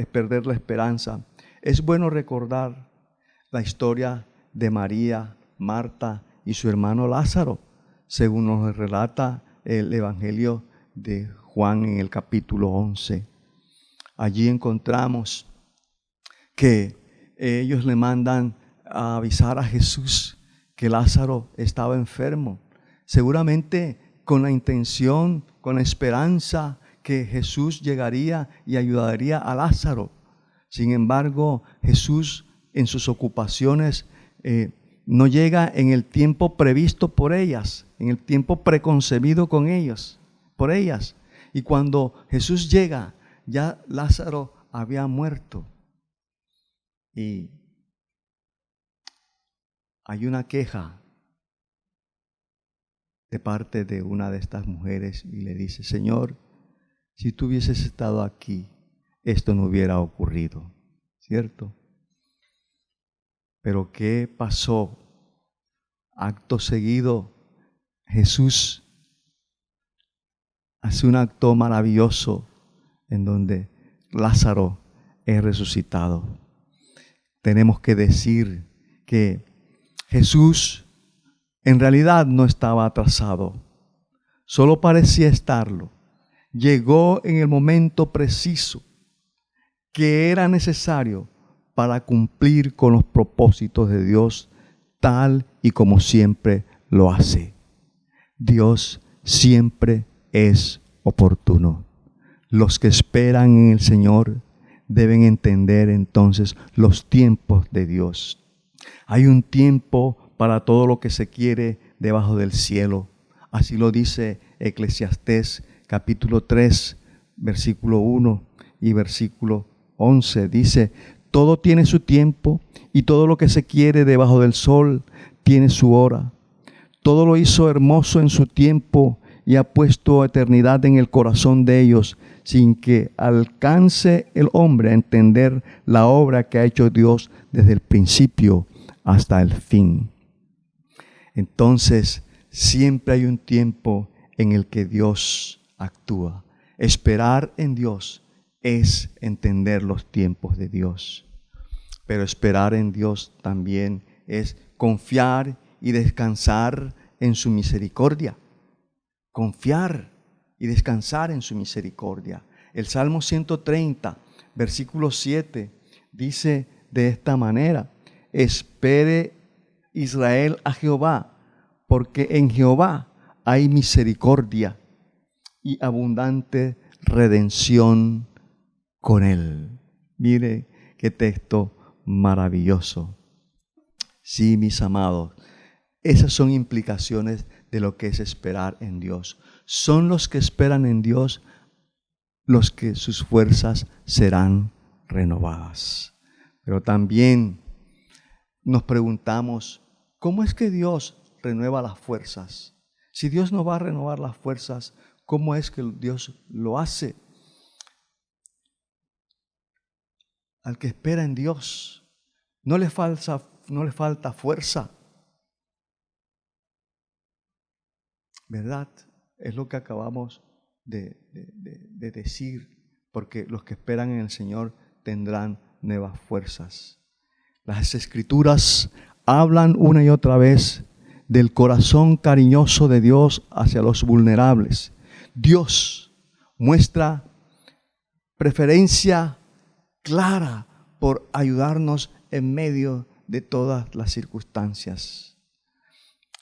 perder la esperanza, es bueno recordar la historia de María, Marta y su hermano Lázaro, según nos relata el Evangelio de Juan en el capítulo 11. Allí encontramos que ellos le mandan a avisar a Jesús que Lázaro estaba enfermo, seguramente con la intención, con la esperanza que Jesús llegaría y ayudaría a Lázaro. Sin embargo, Jesús en sus ocupaciones no llega en el tiempo previsto por ellas, en el tiempo preconcebido con ellos, por ellas. Y cuando Jesús llega, ya Lázaro había muerto. Y hay una queja de parte de una de estas mujeres y le dice: Señor, si tú hubieses estado aquí, esto no hubiera ocurrido, ¿cierto? Pero ¿qué pasó? Acto seguido, Jesús hace un acto maravilloso en donde Lázaro es resucitado. Tenemos que decir que Jesús en realidad no estaba atrasado, solo parecía estarlo. Llegó en el momento preciso que era necesario para cumplir con los propósitos de Dios, tal y como siempre lo hace. Dios siempre es oportuno. Los que esperan en el Señor deben entender entonces los tiempos de Dios. Hay un tiempo para todo lo que se quiere debajo del cielo. Así lo dice Eclesiastés capítulo 3, versículo 1 y versículo 11. Dice: todo tiene su tiempo y todo lo que se quiere debajo del sol tiene su hora. Todo lo hizo hermoso en su tiempo y ha puesto eternidad en el corazón de ellos, sin que alcance el hombre a entender la obra que ha hecho Dios desde el principio hasta el fin. Entonces, siempre hay un tiempo en el que Dios actúa. Esperar en Dios es entender los tiempos de Dios. Pero esperar en Dios también es confiar y descansar en su misericordia. Confiar y descansar en su misericordia. El Salmo 130, versículo 7, dice de esta manera: espere Israel a Jehová, porque en Jehová hay misericordia y abundante redención con él. Mire qué texto maravilloso. Sí, mis amados, esas son implicaciones de lo que es esperar en Dios. Son los que esperan en Dios los que sus fuerzas serán renovadas. Pero también nos preguntamos, ¿cómo es que Dios renueva las fuerzas? Si Dios no va a renovar las fuerzas, ¿cómo es que Dios lo hace? Al que espera en Dios no le falta fuerza. ¿Verdad? Es lo que acabamos de decir, porque los que esperan en el Señor tendrán nuevas fuerzas. Las Escrituras hablan una y otra vez del corazón cariñoso de Dios hacia los vulnerables. Dios muestra preferencia clara por ayudarnos en medio de todas las circunstancias.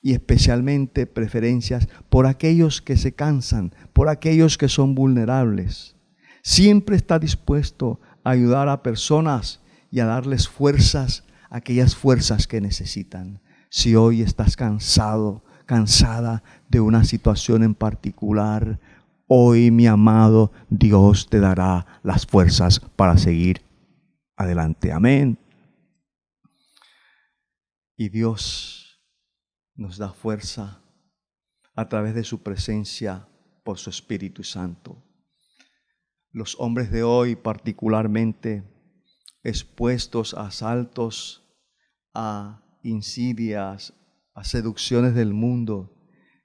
Y especialmente preferencias por aquellos que se cansan, por aquellos que son vulnerables. Siempre está dispuesto a ayudar a personas y a darles fuerzas, aquellas fuerzas que necesitan. Si hoy estás cansado, cansada de una situación en particular, hoy, mi amado, Dios te dará las fuerzas para seguir adelante. Amén. Y Dios nos da fuerza a través de su presencia por su Espíritu Santo. Los hombres de hoy, particularmente expuestos a asaltos, a insidias, a seducciones del mundo,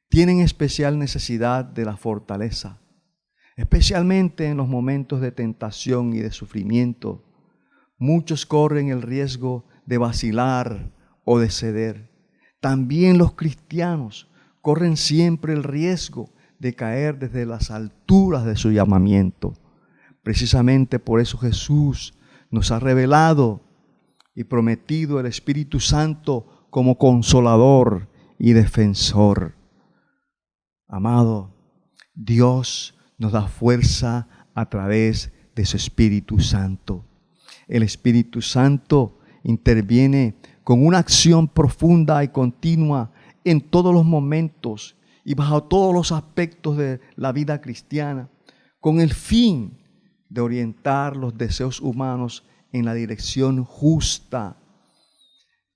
tienen especial necesidad de la fortaleza, especialmente en los momentos de tentación y de sufrimiento. Muchos corren el riesgo de vacilar o de ceder. También los cristianos corren siempre el riesgo de caer desde las alturas de su llamamiento. Precisamente por eso Jesús nos ha revelado y prometido el Espíritu Santo como consolador y defensor. Amado, Dios nos da fuerza a través de su Espíritu Santo. El Espíritu Santo interviene con una acción profunda y continua en todos los momentos y bajo todos los aspectos de la vida cristiana, con el fin de orientar los deseos humanos en la dirección justa,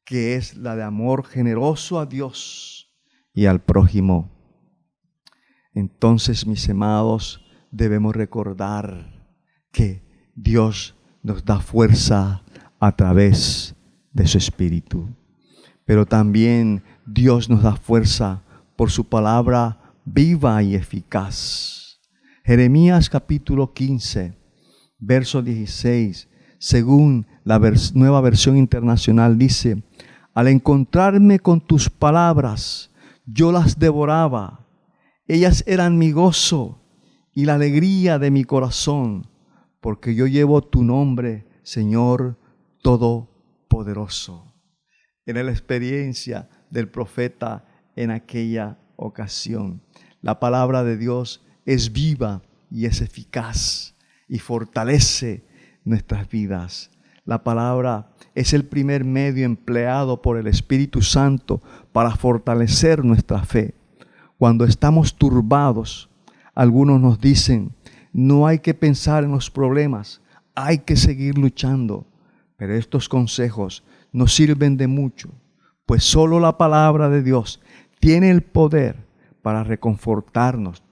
que es la de amor generoso a Dios y al prójimo. Entonces, mis amados, debemos recordar que Dios nos da fuerza a través de su Espíritu. Pero también Dios nos da fuerza por su palabra viva y eficaz. Jeremías capítulo 15, verso 16, según la nueva versión internacional, dice: al encontrarme con tus palabras, yo las devoraba. Ellas eran mi gozo y la alegría de mi corazón, porque yo llevo tu nombre, Señor Todopoderoso. Era la experiencia del profeta en aquella ocasión. La palabra de Dios es viva y es eficaz y fortalece nuestras vidas. La palabra es el primer medio empleado por el Espíritu Santo para fortalecer nuestra fe. Cuando estamos turbados, algunos nos dicen: no hay que pensar en los problemas, hay que seguir luchando. Pero estos consejos no sirven de mucho, pues solo la palabra de Dios tiene el poder para reconfortarnos,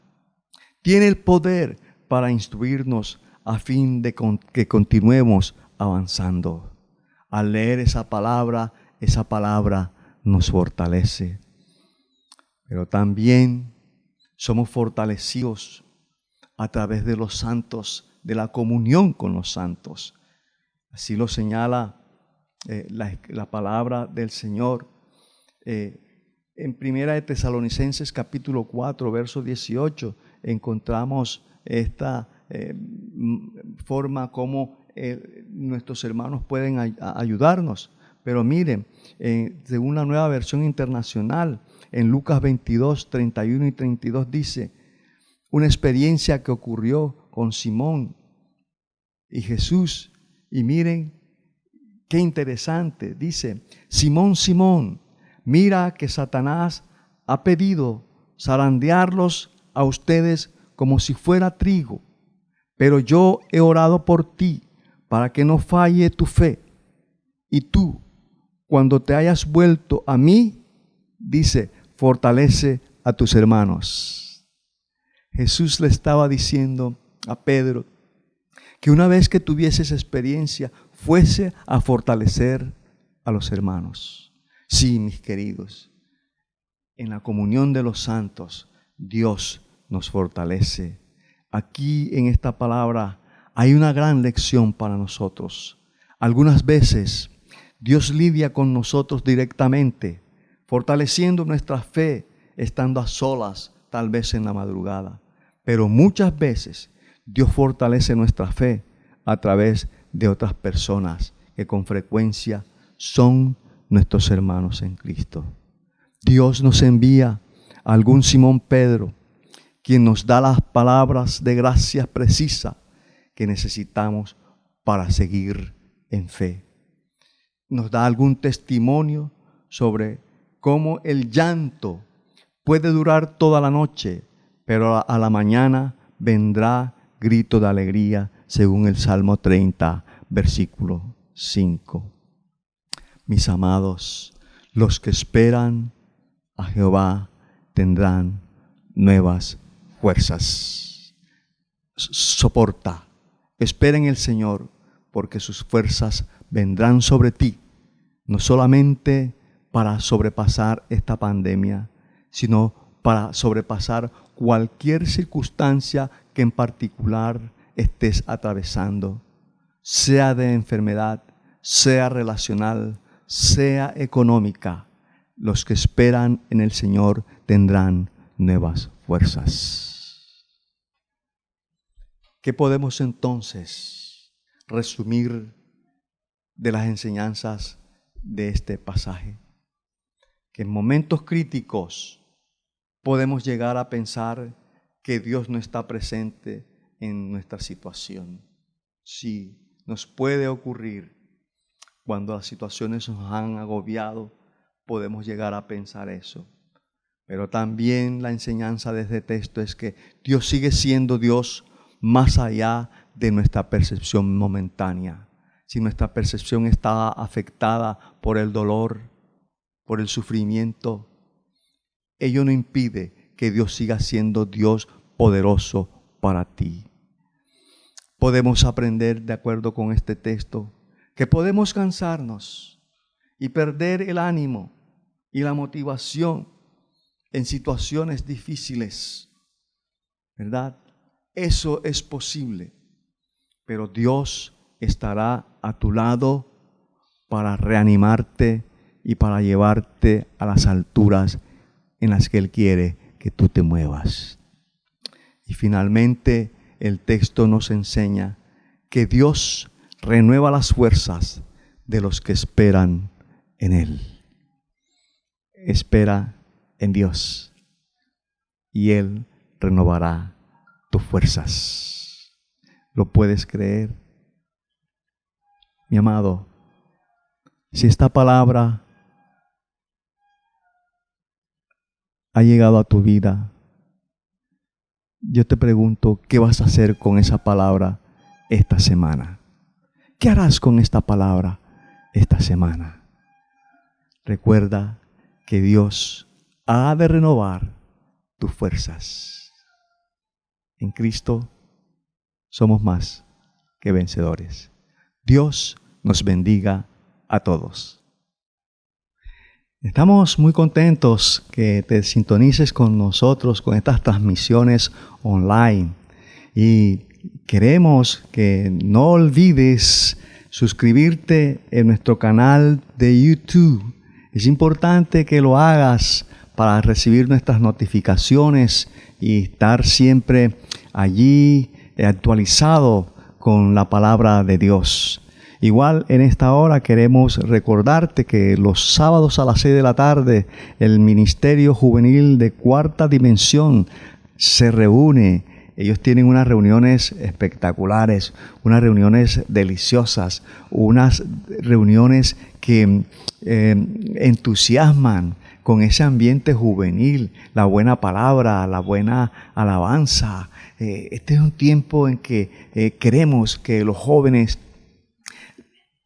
tiene el poder para instruirnos a fin de que continuemos avanzando. Al leer esa palabra nos fortalece. Pero también somos fortalecidos a través de los santos, de la comunión con los santos. Así lo señala la palabra del Señor. En Primera de Tesalonicenses capítulo 4, verso 18, encontramos esta forma como nuestros hermanos pueden ayudarnos. Pero miren, según la nueva versión internacional, en Lucas 22, 31 y 32 dice: una experiencia que ocurrió con Simón y Jesús. Y miren qué interesante, dice: Simón, Simón, mira que Satanás ha pedido zarandearlos a ustedes como si fuera trigo, pero yo he orado por ti para que no falle tu fe. Y tú, cuando te hayas vuelto a mí, dice, fortalece a tus hermanos. Jesús le estaba diciendo a Pedro que una vez que tuviese esa experiencia, fuese a fortalecer a los hermanos. Sí, mis queridos, en la comunión de los santos, Dios nos fortalece. Aquí en esta palabra hay una gran lección para nosotros. Algunas veces Dios lidia con nosotros directamente, fortaleciendo nuestra fe, estando a solas, tal vez en la madrugada. Pero muchas veces Dios fortalece nuestra fe a través de otras personas que con frecuencia son nuestros hermanos en Cristo. Dios nos envía a algún Simón Pedro, quien nos da las palabras de gracia precisa que necesitamos para seguir en fe. Nos da algún testimonio sobre cómo el llanto puede durar toda la noche, pero a la mañana vendrá grito de alegría, según el Salmo 30, versículo 5. Mis amados, los que esperan a Jehová tendrán nuevas fuerzas. Soporta, espera en el Señor, porque sus fuerzas vendrán sobre ti, no solamente para sobrepasar esta pandemia, sino para sobrepasar cualquier circunstancia que en particular estés atravesando, sea de enfermedad, sea relacional, sea económica. Los que esperan en el Señor tendrán nuevas fuerzas. ¿Qué podemos entonces resumir de las enseñanzas de este pasaje? Que en momentos críticos podemos llegar a pensar que Dios no está presente en nuestra situación. Sí, nos puede ocurrir cuando las situaciones nos han agobiado, podemos llegar a pensar eso. Pero también la enseñanza de este texto es que Dios sigue siendo Dios más allá de nuestra percepción momentánea. Si nuestra percepción está afectada por el dolor, por el sufrimiento, ello no impide que Dios siga siendo Dios poderoso para ti. Podemos aprender, de acuerdo con este texto, que podemos cansarnos y perder el ánimo y la motivación en situaciones difíciles, ¿verdad? Eso es posible, pero Dios estará a tu lado para reanimarte y para llevarte a las alturas en las que Él quiere que tú te muevas. Y finalmente, el texto nos enseña que Dios renueva las fuerzas de los que esperan en Él. Espera en Dios y Él renovará tus fuerzas. ¿Lo puedes creer? Mi amado, si esta palabra ha llegado a tu vida, yo te pregunto, ¿qué vas a hacer con esa palabra esta semana? ¿Qué harás con esta palabra esta semana? Recuerda que Dios ha de renovar tus fuerzas. En Cristo somos más que vencedores. Dios nos bendiga a todos. Estamos muy contentos que te sintonices con nosotros con estas transmisiones online y queremos que no olvides suscribirte en nuestro canal de YouTube. Es importante que lo hagas para recibir nuestras notificaciones y estar siempre allí actualizado con la palabra de Dios. Igual en esta hora queremos recordarte que los sábados a las 6 de la tarde el Ministerio Juvenil de Cuarta Dimensión se reúne. Ellos tienen unas reuniones espectaculares, unas reuniones deliciosas, unas reuniones que entusiasman con ese ambiente juvenil, la buena palabra, la buena alabanza. Este es un tiempo en que queremos que los jóvenes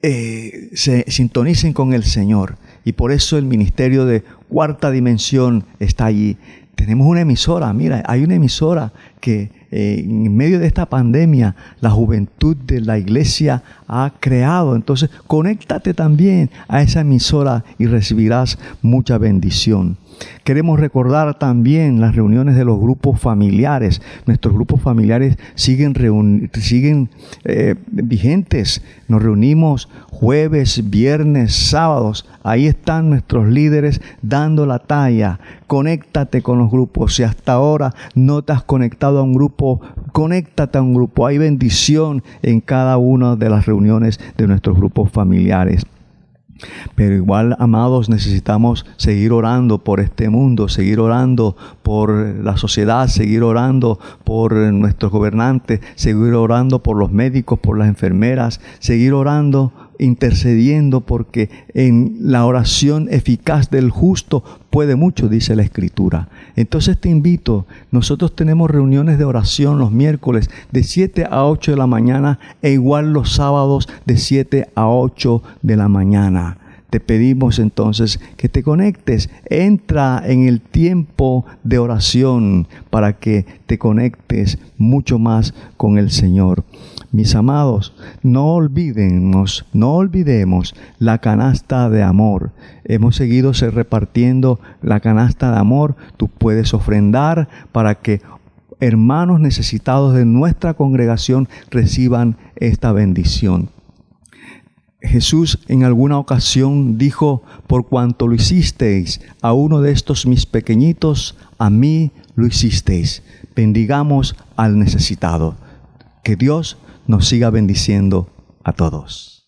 se sintonicen con el Señor, y por eso el Ministerio de Cuarta Dimensión está allí. Tenemos una emisora, mira, hay una emisora que en medio de esta pandemia la juventud de la iglesia ha creado. Entonces conéctate también a esa emisora y recibirás mucha bendición. Queremos recordar también las reuniones de los grupos familiares. Nuestros grupos familiares siguen vigentes. Nos reunimos jueves, viernes, sábados. Ahí están nuestros líderes dando la talla. Conéctate con los grupos. Si hasta ahora no te has conectado a un grupo, conéctate a un grupo. Hay bendición en cada una de las reuniones de nuestros grupos familiares. Pero igual, amados, necesitamos seguir orando por este mundo, seguir orando por la sociedad, seguir orando por nuestros gobernantes, seguir orando por los médicos, por las enfermeras, seguir orando, intercediendo, porque en la oración eficaz del justo puede mucho, dice la Escritura. Entonces te invito, nosotros tenemos reuniones de oración los miércoles de 7 a 8 de la mañana e igual los sábados de 7 a 8 de la mañana. Te pedimos entonces que te conectes, entra en el tiempo de oración para que te conectes mucho más con el Señor. Mis amados, no olvidemos la canasta de amor. Hemos seguido repartiendo la canasta de amor. Tú puedes ofrendar para que hermanos necesitados de nuestra congregación reciban esta bendición. Jesús en alguna ocasión dijo: por cuanto lo hicisteis a uno de estos mis pequeñitos, a mí lo hicisteis. Bendigamos al necesitado. Que Dios nos siga bendiciendo a todos.